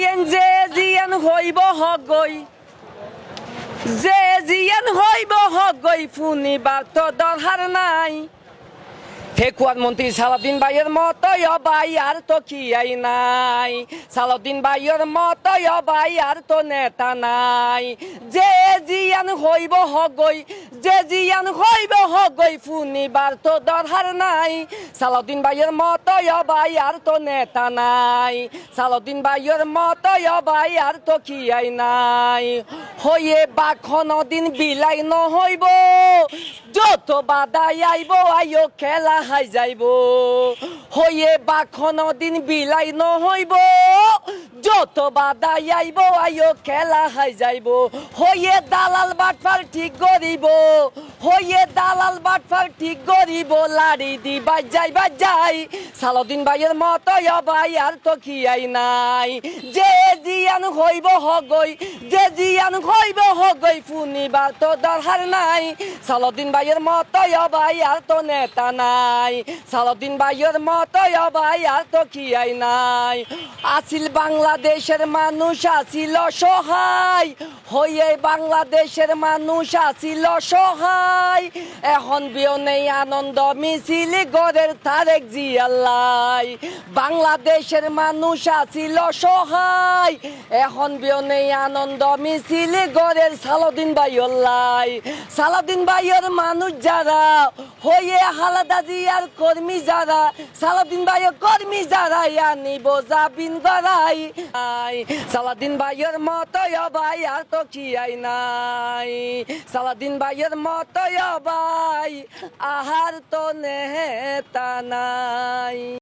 হইয়েন যে জিয়ান হইব হগই, যে জিয়ান হইব হগই ফুনিবার তো দরকার নাই। ফেকুয়ার মন্ত্রী সালাউদ্দিন ভাইয়ের মতই ভাই আর তো কি আই নাই, সালাউদ্দিন ভাইয়ের মতই ভাই আর তো নেতা নাই। যে জিয়ান হইব হগই, যে জিয়ান হইব হগই ফুনিবার তো দরকার নাই। সালাউদ্দিন ভাইয়ের মতই ভাই আর তো নেতা নাই, সালাউদ্দিন ভাইয়ের মতই ভাই আর তো কি আই নাই। হইয়ে বাখন দিন বিলাই নহইব, যত বাদাই আইব আইও খেলা হাই যাইব। হইয়ে বাখন দিন বিলাই নহইব, যত বাদাই আইব আইও খেলা হাই যাইব। হইয়ে দালাল বাটফার ঠিক করিব, হইয়ে দালাল বাটফার ঠিক করিব, লাড়ি দি বাজাই বাজাই। সালাউদ্দিন ভাইয়ের মতই ভাই আর তো কি আই নাই। যে জিয়ান হইব হগই, যে জিয়ান হইব হগই ফুনিবার তো দরকার নাই। সালাউদ্দিন ভাইয়ের মতই ভাই আর তো নেতা নাই, সালাউদ্দিন ভাইয়ের মতই ভাই আর তো কি আই নাই। আসিল বাংলাদেশের মানুষ আসিল সহায়, হইয়ে বাংলাদেশের মানুষ আসিল সহায়। এখন বিও নেই আনন্দ মিছিল গড়ের তারেক জিয়াল্লাই। বাংলাদেশের মানুষ আসিল সহায়, এখন বিও নেই আনন্দ মিছিল গড়ের সালাউদ্দিন ভাইয়াল্লাই। সালাউদ্দিন ভাইয়ের মানুষ যারা, হইয়ে খালেদা জিয়ার কর্মী যারা, সালাউদ্দিন ভাইয়ের কর্মী যারা আনিব জাবিন গড়াই। সালাউদ্দিন ভাইয়ের মতই ভাই আর তো কি আই নাই, সালাউদ্দিন ভাইয়ের মতই ভাই আহার তো নেতা নাই।